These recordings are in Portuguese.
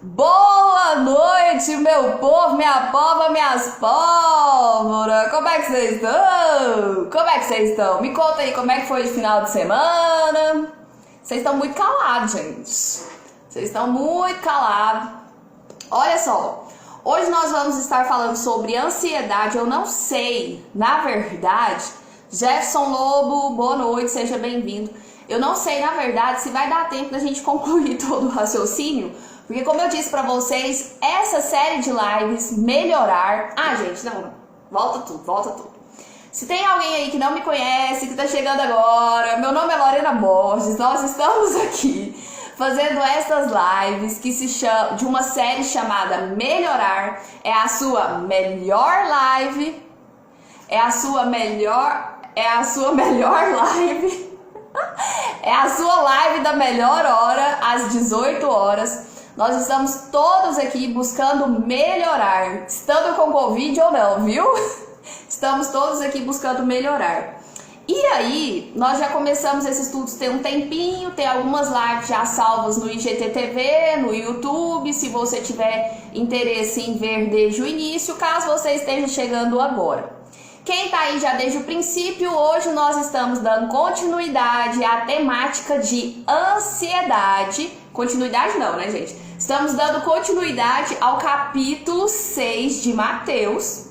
Boa noite, meu povo, minha pova, minhas pólvora. Como é que vocês estão? Como é que vocês estão? Me conta aí como é que foi o final de semana. Vocês estão muito calados, gente. Vocês estão muito calados. Olha só, hoje nós vamos estar falando sobre ansiedade. Eu não sei, na verdade, Jefferson Lobo, boa noite, seja bem-vindo. Eu não sei, na verdade, se vai dar tempo da gente concluir todo o raciocínio, porque como eu disse pra vocês, essa série de lives, melhorar... Ah, gente, não, volta tudo. Se tem alguém aí que não me conhece, que tá chegando agora, meu nome é Lorena Borges, nós estamos aqui fazendo essas lives que se chama, de uma série chamada Melhorar. É a sua melhor live, é a sua melhor live, é a sua live da melhor hora, às 18 horas. Nós estamos todos aqui buscando melhorar, estando com Covid ou não, viu? Estamos todos aqui buscando melhorar. E aí, nós já começamos esses estudos tem um tempinho, tem algumas lives já salvas no IGTV, no YouTube, se você tiver interesse em ver desde o início, caso você esteja chegando agora. Quem tá aí já desde o princípio, hoje nós estamos dando continuidade à temática de ansiedade. Continuidade não, né, gente? Estamos dando continuidade ao capítulo 6 de Mateus.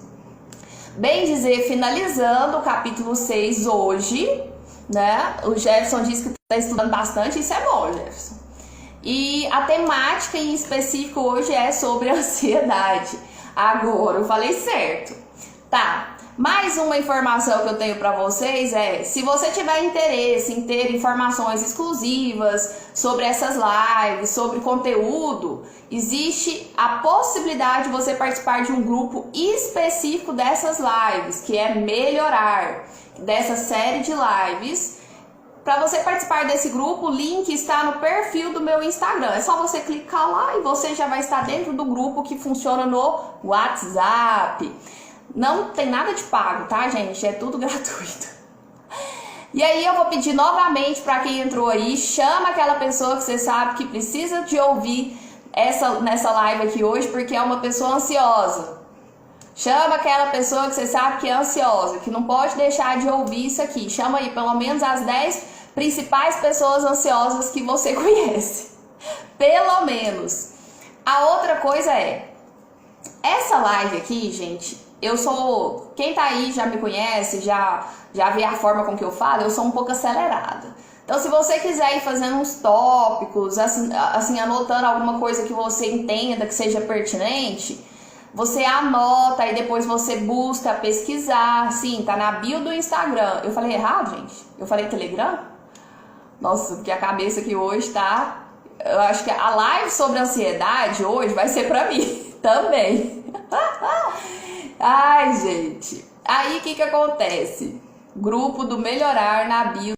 Bem dizer, finalizando o capítulo 6 hoje, né? O Jefferson disse que está estudando bastante, isso é bom, Jefferson. E a temática em específico hoje é sobre ansiedade. Agora, eu falei certo. Tá. Mais uma informação que eu tenho para vocês é, se você tiver interesse em ter informações exclusivas sobre essas lives, sobre conteúdo, existe a possibilidade de você participar de um grupo específico dessas lives, que é Melhorar, dessa série de lives. Para você participar desse grupo, o link está no perfil do meu Instagram. É só você clicar lá e você já vai estar dentro do grupo que funciona no WhatsApp. Não tem nada de pago, tá, gente? É tudo gratuito. E aí eu vou pedir novamente para quem entrou aí, chama aquela pessoa que você sabe que precisa de ouvir nessa live aqui hoje, porque é uma pessoa ansiosa. Chama aquela pessoa que você sabe que é ansiosa, que não pode deixar de ouvir isso aqui. Chama aí pelo menos as 10 principais pessoas ansiosas que você conhece. Pelo menos. A outra coisa é, essa live aqui, gente... Quem tá aí já me conhece, já vê a forma com que eu falo, eu sou um pouco acelerada. Então, se você quiser ir fazendo uns tópicos, assim, anotando alguma coisa que você entenda, que seja pertinente, você anota e depois você busca pesquisar. Sim, tá na bio do Instagram. Eu falei errado, gente? Eu falei Telegram? Nossa, porque a cabeça aqui hoje tá... Eu acho que a live sobre ansiedade hoje vai ser pra mim também. Ai, gente. Aí, o que acontece? Grupo do Melhorar na bio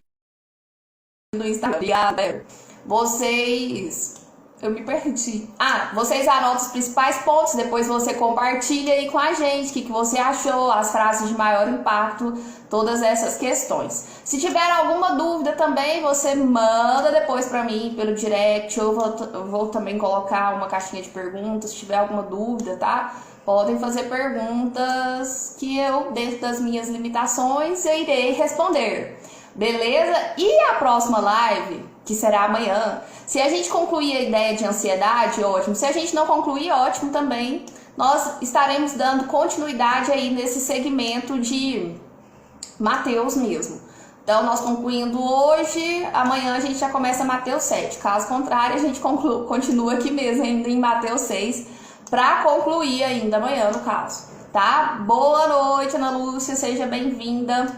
do Instagram. Obrigada. Vocês... Eu me perdi. Vocês anotam os principais pontos, depois você compartilha aí com a gente o que você achou, as frases de maior impacto, todas essas questões. Se tiver alguma dúvida também, você manda depois pra mim pelo direct, eu vou também colocar uma caixinha de perguntas, se tiver alguma dúvida, tá? Podem fazer perguntas que eu, dentro das minhas limitações, eu irei responder. Beleza? E a próxima live, que será amanhã, se a gente concluir a ideia de ansiedade, ótimo. Se a gente não concluir, ótimo também. Nós estaremos dando continuidade aí nesse segmento de Mateus mesmo. Então, nós concluindo hoje, amanhã a gente já começa Mateus 7. Caso contrário, a gente continua aqui mesmo, ainda em Mateus 6, para concluir ainda amanhã, no caso, tá? Boa noite, Ana Lúcia, seja bem-vinda.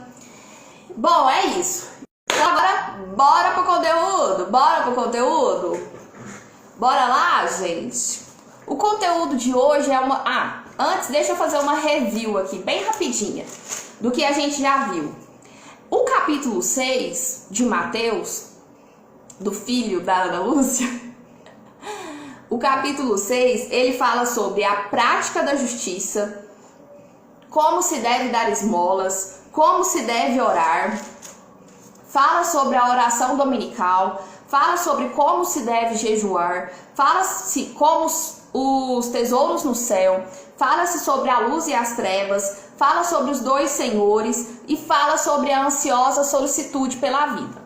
Bom, é isso. Então agora, bora pro conteúdo? Bora lá, gente? O conteúdo de hoje é uma... antes, deixa eu fazer uma review aqui, bem rapidinha, do que a gente já viu. O capítulo 6 de Mateus, do filho da Ana Lúcia... O capítulo 6, ele fala sobre a prática da justiça, como se deve dar esmolas, como se deve orar, fala sobre a oração dominical, fala sobre como se deve jejuar, fala-se como os tesouros no céu, fala-se sobre a luz e as trevas, fala sobre os dois senhores e fala sobre a ansiosa solicitude pela vida.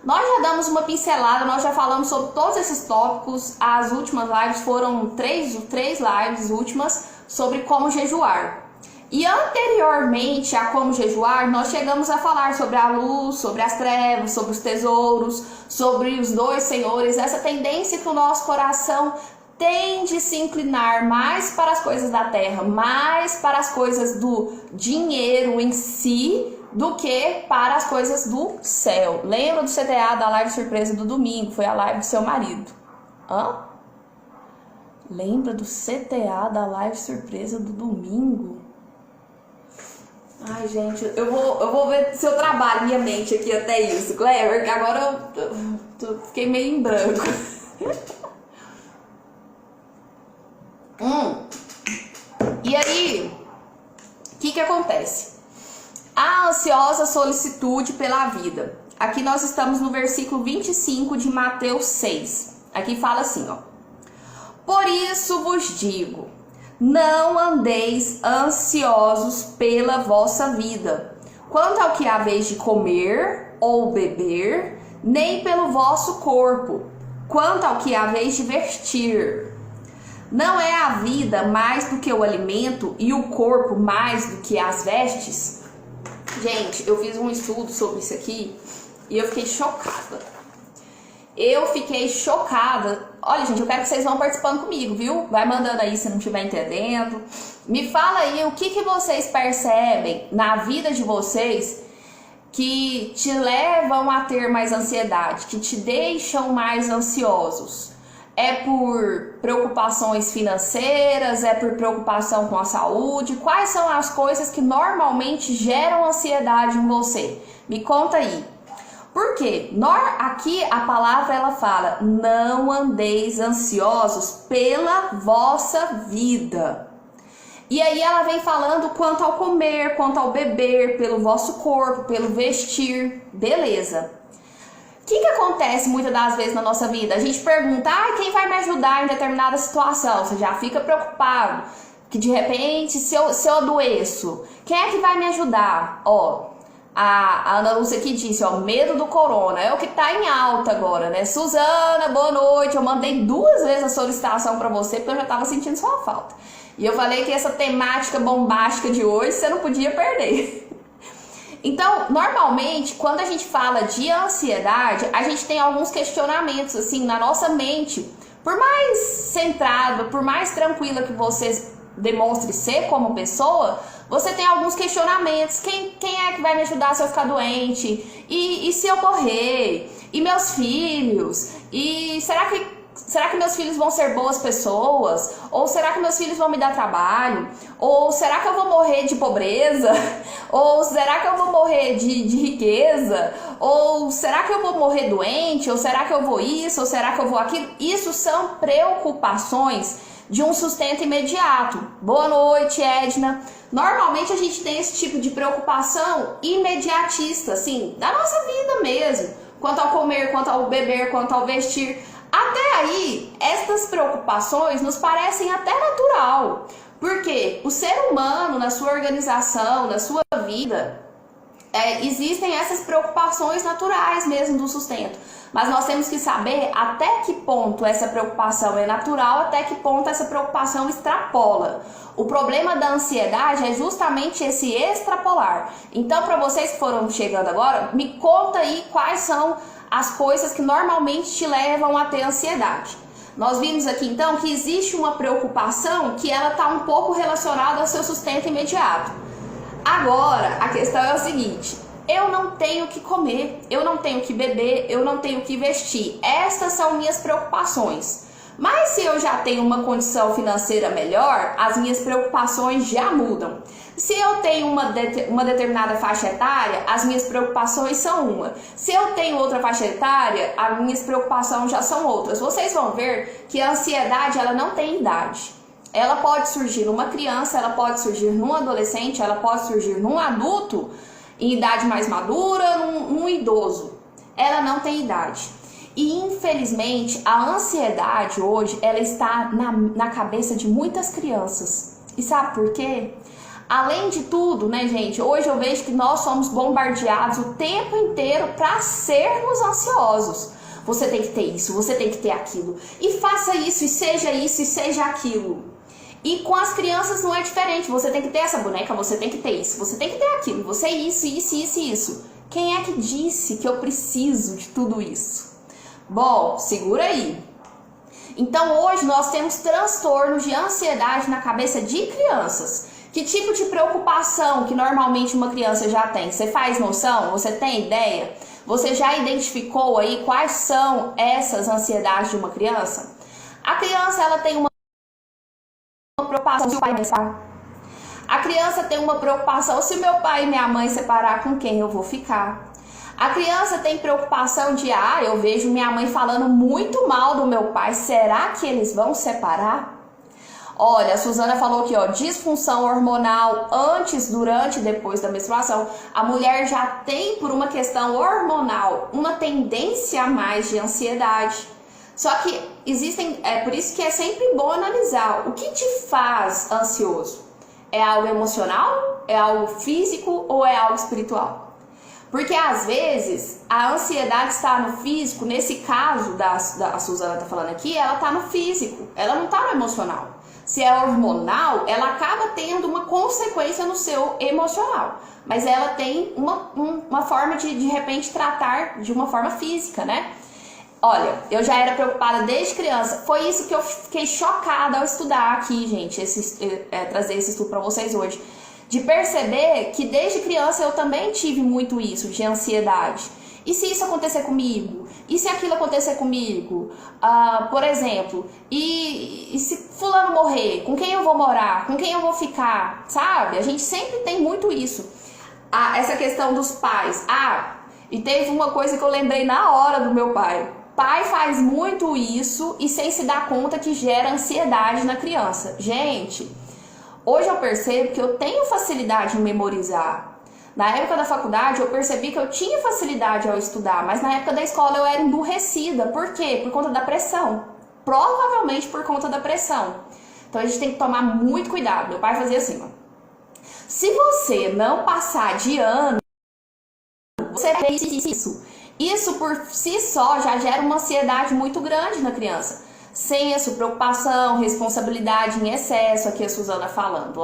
Nós já damos uma pincelada, nós já falamos sobre todos esses tópicos. As últimas lives foram três lives últimas sobre como jejuar. E anteriormente a como jejuar, nós chegamos a falar sobre a luz, sobre as trevas, sobre os tesouros, sobre os dois senhores, essa tendência que o nosso coração tende a se inclinar mais para as coisas da terra, mais para as coisas do dinheiro em si, do que para as coisas do céu. Lembra do CTA da live surpresa do domingo? Foi a live do seu marido. Lembra do CTA da live surpresa do domingo? Ai, gente, eu vou ver se eu trabalho minha mente aqui até isso, Clever, que agora eu fiquei meio em branco. E aí, o que acontece? A ansiosa solicitude pela vida. Aqui nós estamos no versículo 25 de Mateus 6. Aqui fala assim, ó. Por isso vos digo, não andeis ansiosos pela vossa vida, quanto ao que haveis de comer ou beber, nem pelo vosso corpo, quanto ao que haveis de vestir. Não é a vida mais do que o alimento e o corpo mais do que as vestes? Gente, eu fiz um estudo sobre isso aqui e eu fiquei chocada. Olha, gente, eu quero que vocês vão participando comigo, viu? Vai mandando aí se não estiver entendendo. Me fala aí o que vocês percebem na vida de vocês que te levam a ter mais ansiedade, que te deixam mais ansiosos. É por preocupações financeiras? É por preocupação com a saúde? Quais são as coisas que normalmente geram ansiedade em você? Me conta aí. Por quê? Aqui a palavra ela fala, não andeis ansiosos pela vossa vida. E aí ela vem falando quanto ao comer, quanto ao beber, pelo vosso corpo, pelo vestir. Beleza. O que acontece muitas das vezes na nossa vida? A gente pergunta, quem vai me ajudar em determinada situação? Você já fica preocupado, que de repente, se eu adoeço, quem é que vai me ajudar? A Ana Lúcia aqui disse, medo do corona, é o que tá em alta agora, né? Suzana, boa noite, eu mandei 2 vezes a solicitação pra você, porque eu já tava sentindo sua falta. E eu falei que essa temática bombástica de hoje, você não podia perder. Então, normalmente, quando a gente fala de ansiedade, a gente tem alguns questionamentos, assim, na nossa mente. Por mais centrada, por mais tranquila que você demonstre ser como pessoa, você tem alguns questionamentos. Quem é que vai me ajudar se eu ficar doente? E se eu morrer? E meus filhos? E será que meus filhos vão ser boas pessoas? Ou será que meus filhos vão me dar trabalho? Ou será que eu vou morrer de pobreza? Ou será que eu vou morrer de riqueza? Ou será que eu vou morrer doente? Ou será que eu vou isso? Ou será que eu vou aquilo? Isso são preocupações de um sustento imediato. Boa noite, Edna. Normalmente a gente tem esse tipo de preocupação imediatista, assim, da nossa vida mesmo. Quanto ao comer, quanto ao beber, quanto ao vestir. Até aí, estas preocupações nos parecem até natural, porque o ser humano, na sua organização, na sua vida, existem essas preocupações naturais mesmo do sustento. Mas nós temos que saber até que ponto essa preocupação é natural, até que ponto essa preocupação extrapola. O problema da ansiedade é justamente esse extrapolar. Então, para vocês que foram chegando agora, me conta aí quais são as coisas que normalmente te levam a ter ansiedade. Nós vimos aqui então que existe uma preocupação que ela está um pouco relacionada ao seu sustento imediato. Agora, a questão é o seguinte, eu não tenho o que comer, eu não tenho o que beber, eu não tenho o que vestir. Estas são minhas preocupações. Mas se eu já tenho uma condição financeira melhor, as minhas preocupações já mudam. Se eu tenho uma determinada faixa etária, as minhas preocupações são uma. Se eu tenho outra faixa etária, as minhas preocupações já são outras. Vocês vão ver que a ansiedade ela não tem idade. Ela pode surgir numa criança, ela pode surgir num adolescente, ela pode surgir num adulto, em idade mais madura, num idoso. Ela não tem idade. E infelizmente a ansiedade hoje ela está na cabeça de muitas crianças. E sabe por quê? Além de tudo, né, gente, hoje eu vejo que nós somos bombardeados o tempo inteiro para sermos ansiosos. Você tem que ter isso, você tem que ter aquilo. E faça isso, e seja aquilo. E com as crianças não é diferente. Você tem que ter essa boneca, você tem que ter isso, você tem que ter aquilo, você isso. Quem é que disse que eu preciso de tudo isso? Bom, segura aí. Então hoje nós temos transtornos de ansiedade na cabeça de crianças. Que tipo de preocupação que normalmente uma criança já tem? Você faz noção? Você tem ideia? Você já identificou aí quais são essas ansiedades de uma criança? A criança ela tem uma preocupação se o pai me separar. A criança tem uma preocupação se meu pai e minha mãe separar, com quem eu vou ficar. A criança tem preocupação de, eu vejo minha mãe falando muito mal do meu pai, será que eles vão separar? Olha, a Suzana falou aqui, disfunção hormonal antes, durante e depois da menstruação. A mulher já tem, por uma questão hormonal, uma tendência a mais de ansiedade. Só que por isso que é sempre bom analisar o que te faz ansioso. É algo emocional? É algo físico ou é algo espiritual? Porque às vezes a ansiedade está no físico, nesse caso a Suzana está falando aqui, ela está no físico, ela não está no emocional. Se é hormonal, ela acaba tendo uma consequência no seu emocional. Mas ela tem uma forma de repente tratar de uma forma física, né? Olha, eu já era preocupada desde criança. Foi isso que eu fiquei chocada ao estudar aqui, gente. Trazer esse estudo para vocês hoje. De perceber que desde criança eu também tive muito isso, de ansiedade. E se isso acontecer comigo? E se aquilo acontecer comigo? Por exemplo, e se fulano morrer? Com quem eu vou morar? Com quem eu vou ficar? Sabe? A gente sempre tem muito isso. Essa questão dos pais. E teve uma coisa que eu lembrei na hora do meu pai. Pai faz muito isso e sem se dar conta que gera ansiedade na criança. Gente, hoje eu percebo que eu tenho facilidade em memorizar. Na época da faculdade eu percebi que eu tinha facilidade ao estudar, mas na época da escola eu era emburrecida. Por quê? Por conta da pressão. Provavelmente por conta da pressão. Então a gente tem que tomar muito cuidado. Meu pai fazia assim, se você não passar de ano, você vai isso. Isso por si só já gera uma ansiedade muito grande na criança. Senso, preocupação, responsabilidade em excesso, aqui a Suzana falando,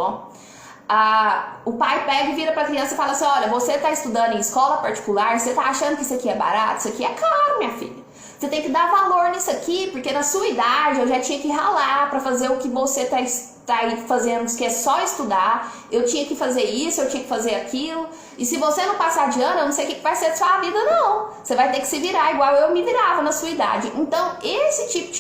o pai pega e vira pra criança e fala assim, olha, você tá estudando em escola particular, você tá achando que isso aqui é barato? Isso aqui é caro, minha filha. Você tem que dar valor nisso aqui, porque na sua idade eu já tinha que ralar pra fazer o que você tá aí fazendo, que é só estudar. Eu tinha que fazer isso, eu tinha que fazer aquilo. E se você não passar de ano, eu não sei o que vai ser de sua vida, não. Você vai ter que se virar igual eu me virava na sua idade. Então, esse tipo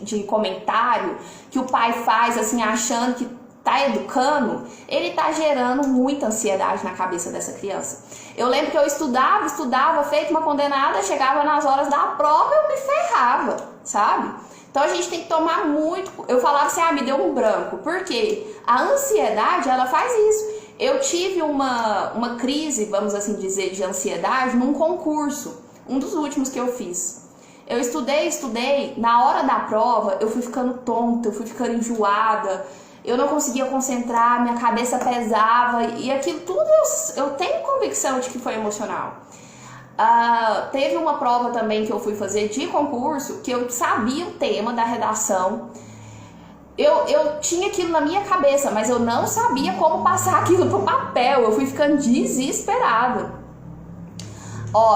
de comentário que o pai faz, assim, achando que tá educando, ele tá gerando muita ansiedade na cabeça dessa criança. Eu lembro que eu estudava, feito uma condenada, chegava nas horas da prova, eu me ferrava, sabe? Então a gente tem que tomar muito... Eu falava assim, me deu um branco. Por quê? A ansiedade, ela faz isso. Eu tive uma crise, vamos assim dizer, de ansiedade num concurso. Um dos últimos que eu fiz. Eu estudei. Na hora da prova, eu fui ficando tonta, eu fui ficando enjoada. Eu não conseguia concentrar, minha cabeça pesava. E aquilo tudo eu tenho convicção de que foi emocional. Teve uma prova também que eu fui fazer de concurso, que eu sabia o tema da redação. Eu tinha aquilo na minha cabeça, mas eu não sabia como passar aquilo pro papel. Eu fui ficando desesperada.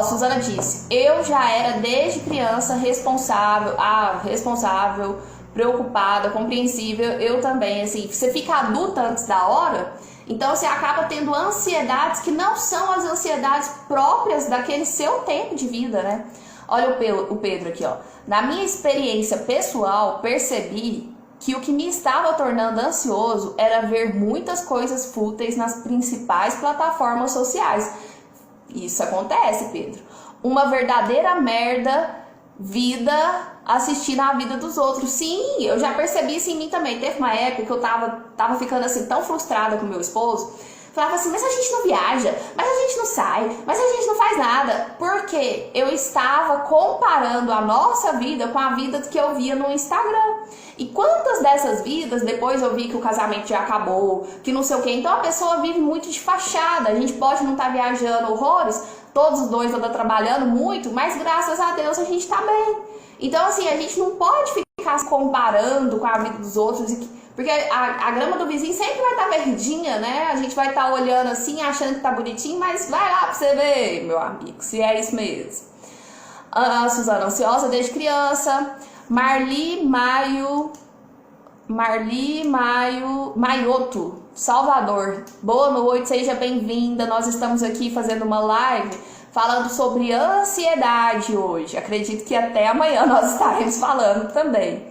Suzana disse, eu já era desde criança responsável, preocupada, compreensível. Eu também, assim, você fica adulta antes da hora, então você acaba tendo ansiedades que não são as ansiedades próprias daquele seu tempo de vida, né? Olha o Pedro aqui, na minha experiência pessoal, percebi que o que me estava tornando ansioso era ver muitas coisas fúteis nas principais plataformas sociais. Isso acontece, Pedro. Uma verdadeira merda vida assistindo a vida dos outros. Sim, eu já percebi isso em mim também. Teve uma época que eu tava ficando assim tão frustrada com meu esposo, falava assim, mas a gente não viaja, mas a gente não sai, mas a gente não faz nada. Porque eu estava comparando a nossa vida com a vida que eu via no Instagram. E quantas dessas vidas, depois eu vi que o casamento já acabou, que não sei o que. Então a pessoa vive muito de fachada. A gente pode não estar viajando horrores, todos os dois andam trabalhando muito, mas graças a Deus a gente tá bem. Então assim, a gente não pode ficar se comparando com a vida dos outros, porque a grama do vizinho sempre vai estar verdinha, né? A gente vai estar olhando assim, achando que tá bonitinho, mas vai lá pra você ver, meu amigo, se é isso mesmo. A Suzana, ansiosa desde criança. Marli Maioto, Salvador. Boa noite, seja bem-vinda. Nós estamos aqui fazendo uma live falando sobre ansiedade hoje. Acredito que até amanhã nós estaremos falando também.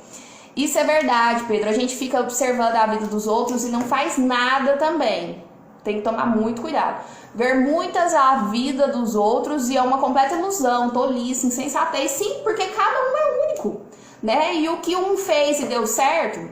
Isso é verdade, Pedro. A gente fica observando a vida dos outros e não faz nada também. Tem que tomar muito cuidado. Ver muitas a vida dos outros e é uma completa ilusão, tolice, insensatez. Sim, porque cada um é único, né? E o que um fez e deu certo,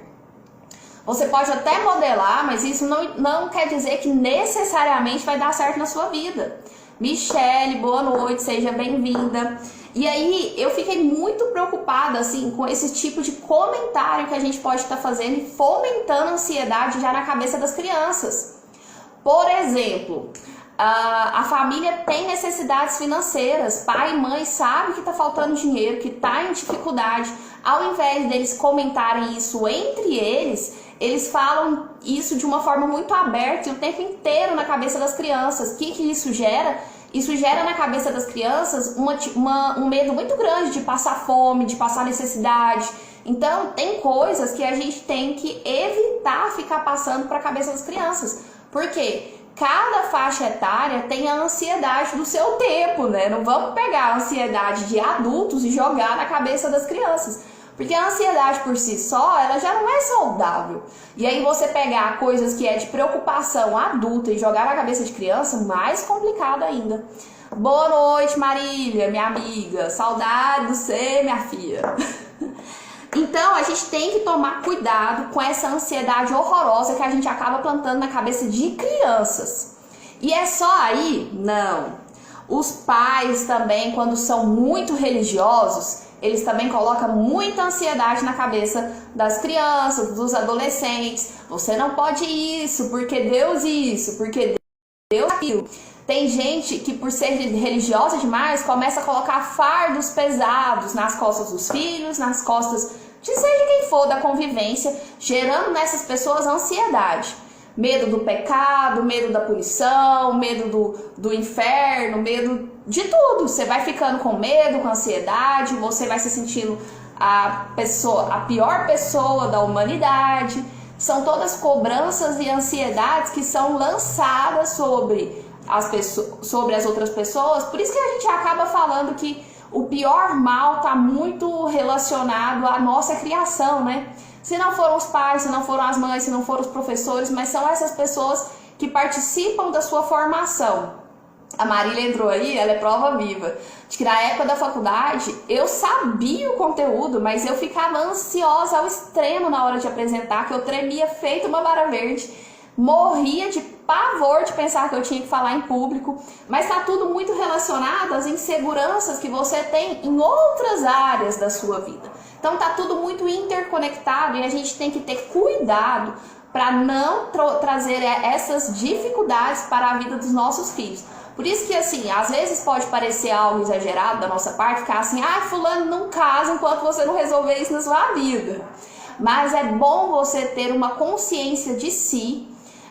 você pode até modelar, mas isso não quer dizer que necessariamente vai dar certo na sua vida. Michele, boa noite, seja bem-vinda. E aí, eu fiquei muito preocupada, assim, com esse tipo de comentário que a gente pode estar fazendo e fomentando ansiedade já na cabeça das crianças. Por exemplo, a família tem necessidades financeiras, pai e mãe sabem que está faltando dinheiro, que está em dificuldade. Ao invés deles comentarem isso entre eles falam isso de uma forma muito aberta e o tempo inteiro na cabeça das crianças. O que isso gera? Isso gera na cabeça das crianças um medo muito grande de passar fome, de passar necessidade. Então, tem coisas que a gente tem que evitar ficar passando para a cabeça das crianças. Por quê? Cada faixa etária tem a ansiedade do seu tempo, né? Não vamos pegar a ansiedade de adultos e jogar na cabeça das crianças. Porque a ansiedade por si só, ela já não é saudável. E aí você pegar coisas que é de preocupação adulta e jogar na cabeça de criança, mais complicado ainda. Boa noite, Marília, minha amiga. Saudade de você, minha filha. Então, a gente tem que tomar cuidado com essa ansiedade horrorosa que a gente acaba plantando na cabeça de crianças. E é só aí? Não. Os pais também, quando são muito religiosos, eles também colocam muita ansiedade na cabeça das crianças, dos adolescentes. Você não pode isso, porque Deus isso, porque Deus aquilo. Tem gente que, por ser religiosa demais, começa a colocar fardos pesados nas costas dos filhos, nas costas de seja quem for da convivência, gerando nessas pessoas ansiedade. Medo do pecado, medo da punição, medo do inferno, medo de tudo. Você vai ficando com medo, com ansiedade, você vai se sentindo a pior pessoa da humanidade. São todas cobranças e ansiedades que são lançadas sobre as outras pessoas. Por isso que a gente acaba falando que o pior mal está muito relacionado à nossa criação, né? Se não foram os pais, se não foram as mães, se não foram os professores, mas são essas pessoas que participam da sua formação. A Marília entrou aí, ela é prova viva, de que na época da faculdade eu sabia o conteúdo, mas eu ficava ansiosa ao extremo na hora de apresentar, que eu tremia feito uma vara verde, morria de pavor de pensar que eu tinha que falar em público, mas está tudo muito relacionado às inseguranças que você tem em outras áreas da sua vida. Então tá tudo muito interconectado e a gente tem que ter cuidado para não trazer essas dificuldades para a vida dos nossos filhos. Por isso que, assim, às vezes pode parecer algo exagerado da nossa parte, ficar assim, fulano não casa enquanto você não resolver isso na sua vida. Mas é bom você ter uma consciência de si,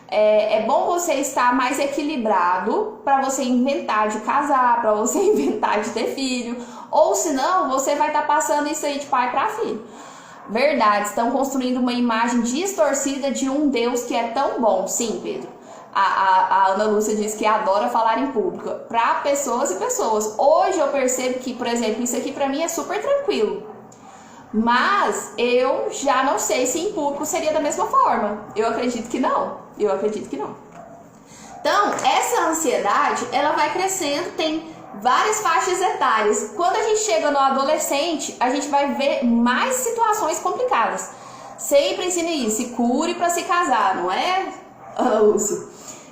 é bom você estar mais equilibrado para você inventar de casar, para você inventar de ter filho, ou senão você vai estar passando isso aí de pai para filho. Verdade, estão construindo uma imagem distorcida de um Deus que é tão bom. Sim, Pedro. A Ana Lúcia diz que adora falar em público para pessoas e pessoas. Hoje eu percebo que, por exemplo, isso aqui para mim é super tranquilo. Mas eu já não sei se em público seria da mesma forma. Eu acredito que não. Então, essa ansiedade, ela vai crescendo, tem várias faixas etárias. Quando a gente chega no adolescente, a gente vai ver mais situações complicadas. Sempre ensine isso, se cure para se casar, não é, Ana Lúcia?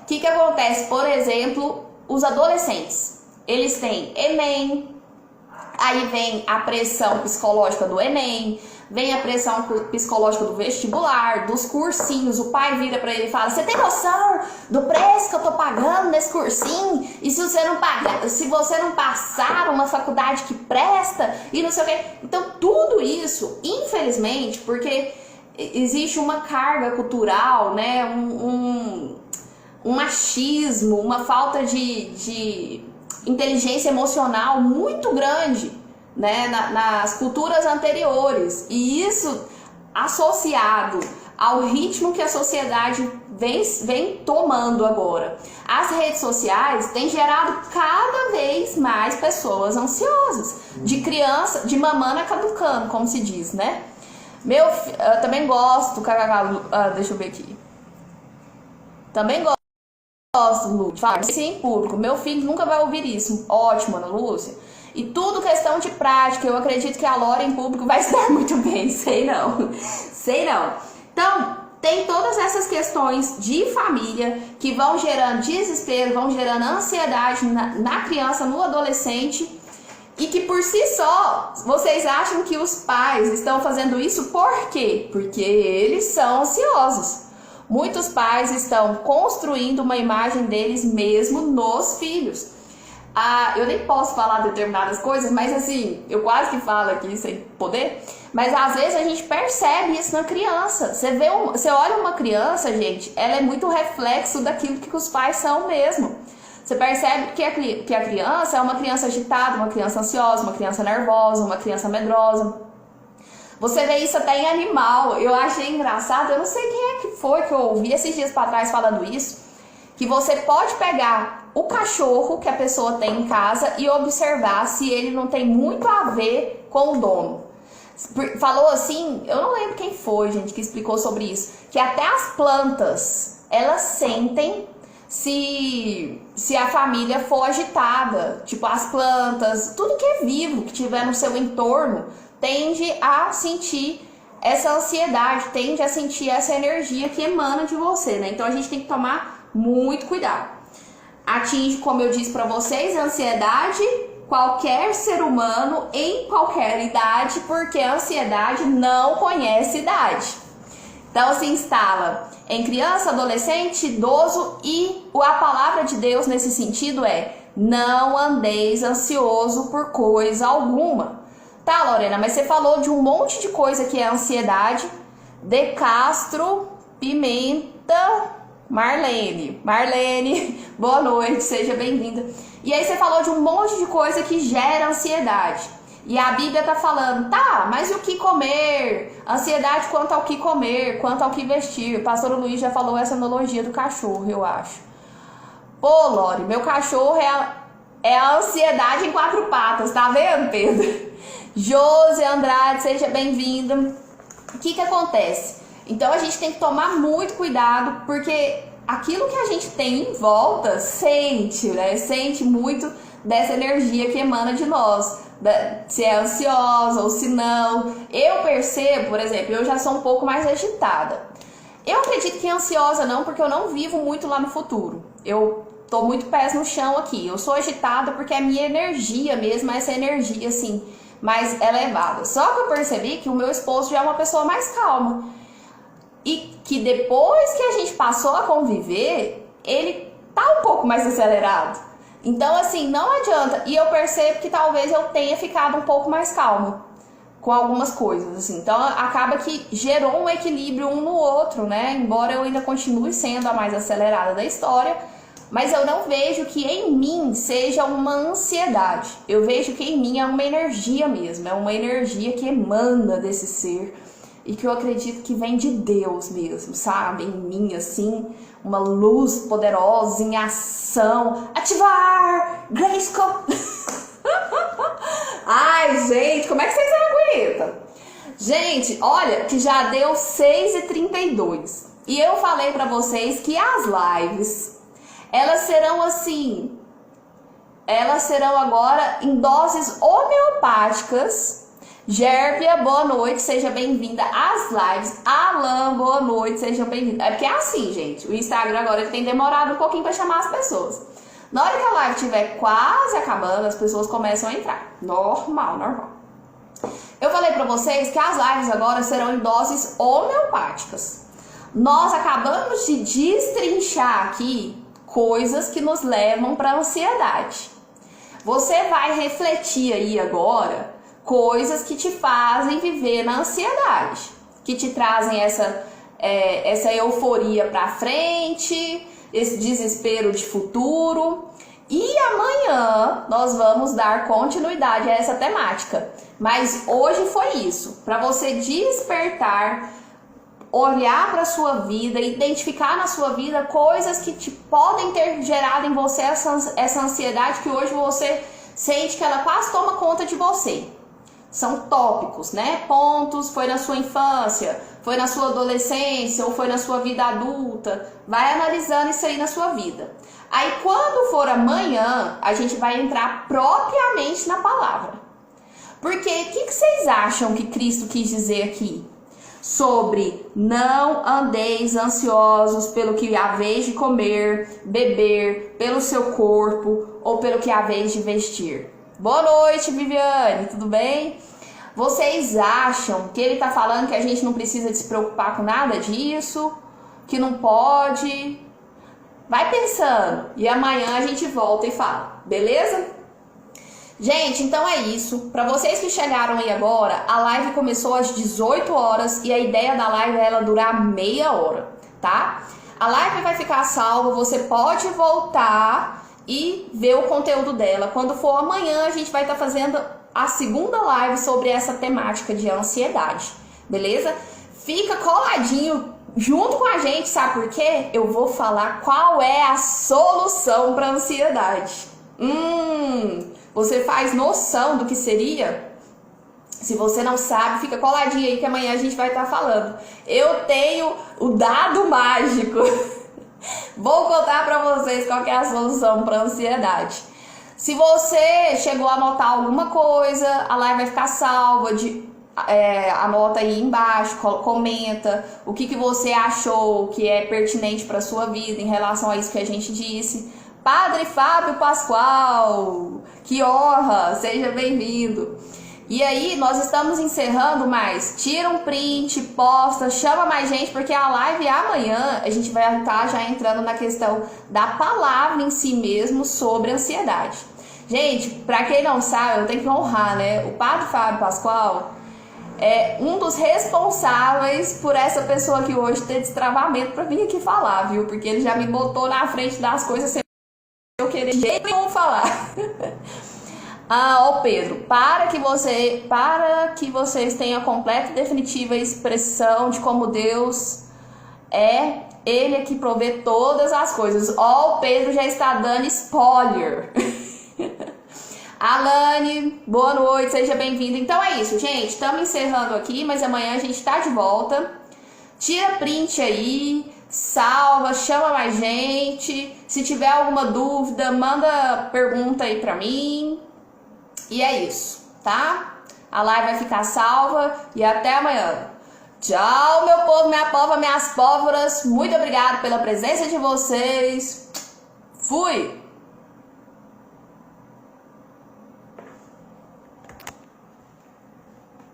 que acontece? Por exemplo, os adolescentes, eles têm Enem, aí vem a pressão psicológica do Enem, vem a pressão psicológica do vestibular, dos cursinhos. O pai vira pra ele e fala: você tem noção do preço que eu tô pagando nesse cursinho? E se você não pagar, se você não passar uma faculdade que presta e não sei o quê. Então tudo isso, infelizmente, porque existe uma carga cultural, né, um machismo, uma falta de inteligência emocional muito grande, né, nas culturas anteriores, e isso associado ao ritmo que a sociedade vem tomando agora. As redes sociais têm gerado cada vez mais pessoas ansiosas, de criança, de mamana caducando, como se diz, né? Eu também gosto, deixa eu ver aqui. Também gosto, Lu, de falar isso em público. Meu filho nunca vai ouvir isso. Ótimo, Ana Lúcia. E tudo questão de prática. Eu acredito que a Lora em público vai se dar muito bem. Sei não. Então, tem todas essas questões de família que vão gerando desespero, vão gerando ansiedade na criança, no adolescente. E que por si só, vocês acham que os pais estão fazendo isso por quê? Porque eles são ansiosos. Muitos pais estão construindo uma imagem deles mesmo nos filhos. Eu nem posso falar determinadas coisas, mas assim, eu quase que falo aqui sem poder. Mas às vezes a gente percebe isso na criança. Você olha uma criança, gente, ela é muito reflexo daquilo que os pais são mesmo. Você percebe que a criança é uma criança agitada, uma criança ansiosa, uma criança nervosa, uma criança medrosa. Você vê isso até em animal. Eu achei engraçado, eu não sei quem é que foi que eu ouvi esses dias para trás falando isso, que você pode pegar o cachorro que a pessoa tem em casa e observar se ele não tem muito a ver com o dono. Falou assim, eu não lembro quem foi, gente, que explicou sobre isso, que até as plantas, elas sentem se a família for agitada. Tipo, as plantas, tudo que é vivo, que tiver no seu entorno, tende a sentir essa ansiedade, tende a sentir essa energia que emana de você, né? Então a gente tem que tomar muito cuidado. Atinge, como eu disse para vocês, a ansiedade qualquer ser humano em qualquer idade, porque a ansiedade não conhece idade. Então se instala em criança, adolescente, idoso, e a palavra de Deus nesse sentido é: não andeis ansioso por coisa alguma. Tá, Lorena, mas você falou de um monte de coisa que é ansiedade. De Castro, Pimenta, Marlene, boa noite, seja bem-vinda. E aí você falou de um monte de coisa que gera ansiedade. E a Bíblia tá falando, tá, mas e o que comer? Ansiedade quanto ao que comer, quanto ao que vestir. O pastor Luiz já falou essa analogia do cachorro, eu acho. Pô, Lore, meu cachorro é a ansiedade em 4 patas, tá vendo, Pedro? Josi Andrade, seja bem-vinda. O que acontece? Então a gente tem que tomar muito cuidado, porque aquilo que a gente tem em volta sente, né? Sente muito dessa energia que emana de nós, se é ansiosa ou se não. Eu percebo, por exemplo, eu já sou um pouco mais agitada. Eu acredito que é ansiosa não, porque eu não vivo muito lá no futuro. Eu tô muito pés no chão aqui. Eu sou agitada porque a minha energia mesmo, essa energia assim, mais elevada. Só que eu percebi que o meu esposo já é uma pessoa mais calma. E que depois que a gente passou a conviver, ele tá um pouco mais acelerado. Então, assim, não adianta. E eu percebo que talvez eu tenha ficado um pouco mais calma com algumas coisas, assim. Então, acaba que gerou um equilíbrio um no outro, né? Embora eu ainda continue sendo a mais acelerada da história, mas eu não vejo que em mim seja uma ansiedade. Eu vejo que em mim é uma energia mesmo. É uma energia que emana desse ser. E que eu acredito que vem de Deus mesmo, sabe? Em mim, assim, uma luz poderosa em ação. Ativar! Grayskull! Ai, gente, como é que vocês aguentam? Gente, olha, que já deu 6h32. E eu falei pra vocês que as lives, elas serão assim, elas serão agora em doses homeopáticas. Gérpia, boa noite, seja bem-vinda às lives. Alan, boa noite, seja bem-vinda. É porque é assim, gente, o Instagram agora ele tem demorado um pouquinho para chamar as pessoas. Na hora que a live estiver quase acabando, as pessoas começam a entrar. Normal. Eu falei para vocês que as lives agora serão em doses homeopáticas. Nós acabamos de destrinchar aqui coisas que nos levam para a ansiedade. Você vai refletir aí agora coisas que te fazem viver na ansiedade, que te trazem essa euforia para frente, esse desespero de futuro. E amanhã nós vamos dar continuidade a essa temática. Mas hoje foi isso, para você despertar, olhar para a sua vida, identificar na sua vida coisas que te podem ter gerado em você essa ansiedade que hoje você sente que ela quase toma conta de você. São tópicos, né? Pontos, foi na sua infância, foi na sua adolescência ou foi na sua vida adulta. Vai analisando isso aí na sua vida. Aí quando for amanhã, a gente vai entrar propriamente na palavra. Porque o que vocês acham que Cristo quis dizer aqui? Sobre não andeis ansiosos pelo que haveis de comer, beber, pelo seu corpo ou pelo que haveis de vestir. Boa noite, Viviane, tudo bem? Vocês acham que ele está falando que a gente não precisa de se preocupar com nada disso? Que não pode? Vai pensando e amanhã a gente volta e fala, beleza? Gente, então é isso. Para vocês que chegaram aí agora, a live começou às 18 horas e a ideia da live é ela durar meia hora, tá? A live vai ficar salva, você pode voltar e ver o conteúdo dela. Quando for amanhã, a gente vai estar fazendo a segunda live sobre essa temática de ansiedade, beleza? Fica coladinho junto com a gente, sabe por quê? Eu vou falar qual é a solução para a ansiedade. Você faz noção do que seria? Se você não sabe, fica coladinho aí que amanhã a gente vai estar falando. Eu tenho o dado mágico. Vou contar para vocês qual que é a solução para a ansiedade. Se você chegou a anotar alguma coisa, a live vai ficar salva. Anota aí embaixo, comenta o que você achou que é pertinente para sua vida em relação a isso que a gente disse. Padre Fábio Pascoal, que honra, seja bem-vindo. E aí, nós estamos encerrando, mas tira um print, posta, chama mais gente, porque a live amanhã a gente vai estar já entrando na questão da palavra em si mesmo sobre ansiedade. Gente, pra quem não sabe, eu tenho que honrar, né? O Padre Fábio Pascoal é um dos responsáveis por essa pessoa aqui hoje ter destravamento pra vir aqui falar, viu? Porque ele já me botou na frente das coisas sem eu querer de jeito nenhum falar. Ó Pedro, para que vocês tenham a completa e definitiva expressão de como Deus é, Ele é que provê todas as coisas. Ó, o Pedro já está dando spoiler. Alane, boa noite, seja bem-vinda. Então é isso, gente, estamos encerrando aqui, mas amanhã a gente está de volta. Tira print aí, salva, chama mais gente. Se tiver alguma dúvida, manda pergunta aí pra mim. E é isso, tá? A live vai ficar salva e até amanhã. Tchau, meu povo, minha pova, minhas pólvoras. Muito obrigado pela presença de vocês. Fui!